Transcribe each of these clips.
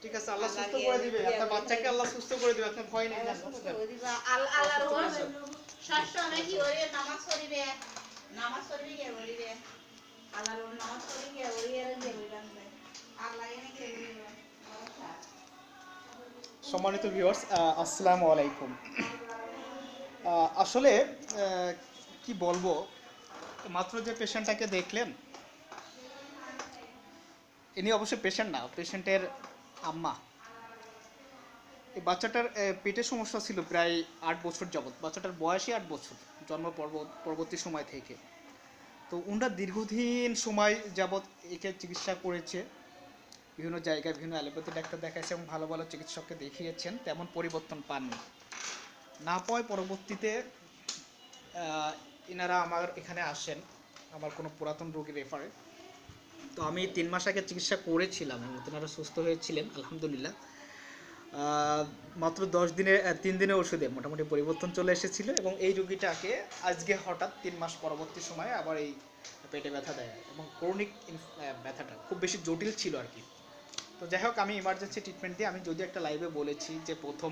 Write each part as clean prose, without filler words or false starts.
ঠিক আছে, আল্লাহ সুস্থ করে দিবে, আপনার বাচ্চাকে আল্লাহ সুস্থ করে দিবে, আপনি ভয় নেই না। আল্লাহর ষষ্ঠ নাকি ওরে নামাজ পড়িবে, নামাজ পড়িবে কে বলিবে আল্লাহর নামাজ পড়িবে ওরে আর কে বলবে আল্লাহ এনে কে বলবে। সম্মানিত ভিউয়ার্স, আসসালামু আলাইকুম। আসলে কি বলবো, মাত্র যে পেশেন্টটাকে দেখলেন, ইনি অবশ্যই পেশেন্ট না, পেশেন্টের আম্মা। এই বাচ্চাটার পেটের সমস্যা ছিল প্রায় 8 বছর যাবৎ। বাচ্চাটার বয়সই 8 বছর, জন্ম পরবর্তী সময় থেকে। তো ওনারা দীর্ঘদিন সময় যাবৎ একে চিকিৎসা করেছে, বিভিন্ন জায়গায় বিভিন্ন অ্যালোপ্যাথি ডাক্তার দেখাইছে এবং ভালো ভালো চিকিৎসককে দেখিয়েছেন, তেমন পরিবর্তন পাননি। না পাওয়ায় পরবর্তীতে এনারা আমার এখানে আসেন, আমার কোনো পুরাতন রোগী রেফারে। তো আমি 3 মাস আগে চিকিৎসা করেছিলাম এবং তেনারা সুস্থ হয়েছিলেন আলহামদুলিল্লাহ। মাত্র 3 দিনের ওষুধে মোটামুটি পরিবর্তন চলে এসেছিল এবং এই রোগীটাকে আজকে হঠাৎ 3 মাস পরবর্তী সময়ে আবার এই পেটে ব্যথা দেয় এবং ক্রনিক ব্যথাটা খুব বেশি জটিল ছিল আর কি। তো যাই হোক, আমি ইমার্জেন্সি ট্রিটমেন্ট দিয়ে, আমি যদি একটা লাইভে বলেছি যে প্রথম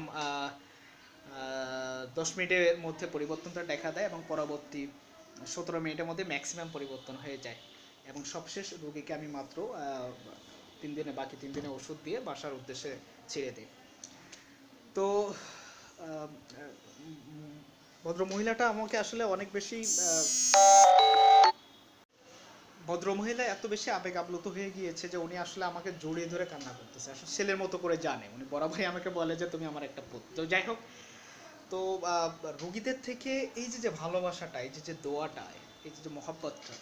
10 মিনিটের মধ্যে পরিবর্তনটা দেখা দেয় এবং পরবর্তী 17 মিনিটের মধ্যে ম্যাক্সিমাম পরিবর্তন হয়ে যায় এবং সবশেষ রোগীকে আমি মাত্র 3 দিনে ওষুধ দিয়ে বাসার উদ্দেশ্যে ছেড়ে দিই। তো ভদ্রমহিলাটা আমাকে আসলে অনেক বেশি ভদ্রমহিলা এত বেশি আবেগ আপ্লুত হয়ে গিয়েছে যে উনি আসলে আমাকে জড়িয়ে ধরে কান্না করতেছে, আসলে ছেলের মতো করে জানে। উনি বরাবরই আমাকে বলে যে তুমি আমার একটা পুত্র। তো যাই হোক, তো রোগীদের থেকে এই যে ভালোবাসাটা, এই যে দোয়াটা, এই যে মহব্বতটা,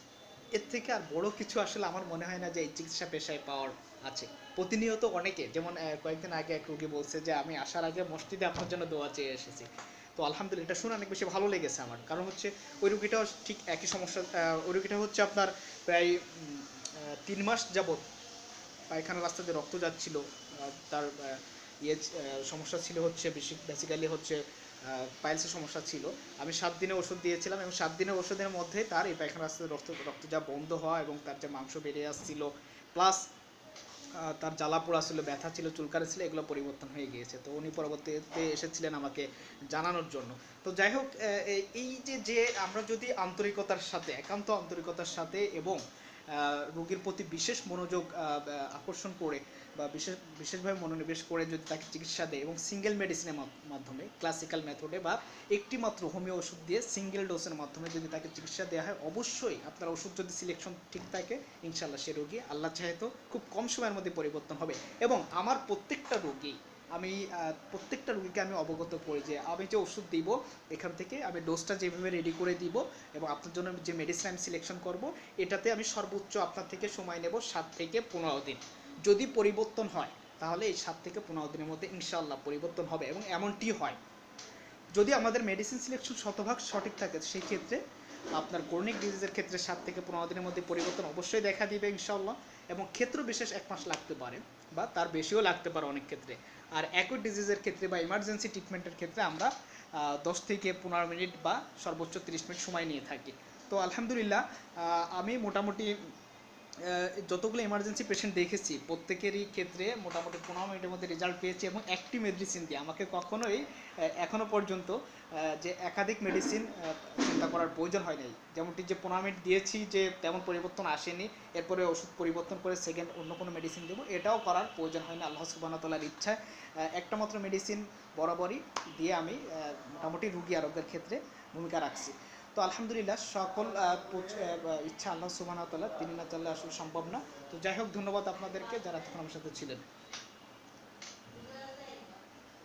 এর থেকে আর বড় কিছু আসলে আমার মনে হয় না যে এই চিকিৎসা পেশায় পাওয়ার আছে। প্রতিনিয়ত অনেকে, যেমন কয়েকদিন আগে এক রোগী বলছে যে আমি আসার আগে মসজিদে আপনার জন্য দোয়া চেয়ে এসেছি। তো আলহামদুলিল্লাহ, এটা শুনে অনেক বেশি ভালো লেগেছে আমার। কারণ হচ্ছে ওই রোগীটাও ঠিক একই সমস্যা। ওই রোগীটা হচ্ছে আপনার প্রায় 3 মাস যাবৎ পায়খানা রাস্তা দিয়ে রক্ত যাচ্ছিল। তার সমস্যা ছিল হচ্ছে বেসিক্যালি হচ্ছে পাইলসের সমস্যা ছিল। আমি 7 দিনে ওষুধ দিয়েছিলাম এবং 7 দিনের ওষুধের মধ্যে তার এই পায়খানা রাস্তায় রক্ত যা বন্ধ হওয়া এবং তার যে মাংস বেরিয়ে আসছিল, প্লাস তার জ্বালা পোড়া ছিল, ব্যথা ছিল, চুলকানি ছিল, এগুলো পরিবর্তন হয়ে গিয়েছে। তো উনি পরবর্তীতে এসেছিলেন আমাকে জানানোর জন্য। তো যাই হোক, এই যে আমরা যদি আন্তরিকতার সাথে, একান্ত আন্তরিকতার সাথে এবং রোগীর প্রতি বিশেষ মনোযোগ আকর্ষণ করে বা বিশেষভাবে মনোনিবেশ করে যদি তাকে চিকিৎসা দেয় এবং সিঙ্গেল মেডিসিনের মাধ্যমে, ক্লাসিক্যাল মেথডে বা একটি মাত্র হোমিও ওষুধ দিয়ে সিঙ্গেল ডোজের মাধ্যমে যদি তাকে চিকিৎসা দেওয়া হয়, অবশ্যই আপনার ওষুধ যদি সিলেকশন ঠিক থাকে, ইনশাল্লাহ সে রোগী আল্লাহ চাহে তো খুব কম সময়ের মধ্যে পরিবর্তন হবে। এবং আমার প্রত্যেকটা রোগীকে আমি অবগত করি যে আমি যে ওষুধ দিব, এখান থেকে আমি ডোজটা যেভাবে রেডি করে দিব এবং আপনার জন্য যে মেডিসিন আমি সিলেকশন করব, এটাতে আমি সর্বোচ্চ আপনার থেকে সময় নেব 7 থেকে 15 দিন। যদি পরিবর্তন হয় তাহলে এই 7 থেকে 15 দিনের মধ্যে ইনশাআল্লাহ পরিবর্তন হবে এবং এমনটি হয়। যদি আমাদের মেডিসিন সিলেকশন শতভাগ সঠিক থাকে, সেই ক্ষেত্রে আপনার ক্রনিক ডিজিজের ক্ষেত্রে 7 থেকে 15 দিনের মধ্যে পরিবর্তন অবশ্যই দেখা দিবে ইনশাআল্লাহ। এবং ক্ষেত্র বিশেষ 1 মাস লাগতে পারে বা তার বেশিও লাগতে পারে অনেক ক্ষেত্রে। আর অ্যাকুট ডিজিজের ক্ষেত্রে বা ইমার্জেন্সি ট্রিটমেন্টের ক্ষেত্রে আমরা 10 থেকে 15 মিনিট বা সর্বোচ্চ 30 মিনিট সময় নিয়ে থাকি। তো আলহামদুলিল্লাহ, আমি মোটামুটি যতগুলো এমার্জেন্সি পেশেন্ট দেখেছি প্রত্যেকেরই ক্ষেত্রে মোটামুটি 15 মিনিটের মধ্যে রেজাল্ট পেয়েছি এবং একটি মেডিসিন দিয়ে আমাকে কখনোই এখনও পর্যন্ত যে একাধিক মেডিসিন চিন্তা করার প্রয়োজন হয় নাই। যেমনটি যে 15 মিনিট দিয়েছি যে তেমন পরিবর্তন আসেনি, এরপরে ওষুধ পরিবর্তন করে সেকেন্ড অন্য কোনো মেডিসিন দেবো, এটাও করার প্রয়োজন হয় না। আল্লাহ সুবহানাহু ওয়া তাআলার ইচ্ছায় একটা মাত্র মেডিসিন বরাবরই দিয়ে আমি মোটামুটি রুগী আরোগ্যের ক্ষেত্রে ভূমিকা রাখছি। তো আলহামদুলিল্লাহ, সকল ইচ্ছা আল্লাহ সুবহানাহু ওয়া তাআলা, তিনি না চাইলে আসলে সম্ভব না। তো যাই হোক, ধন্যবাদ আপনাদেরকে যারা এতক্ষণ আমার সাথে ছিলেন।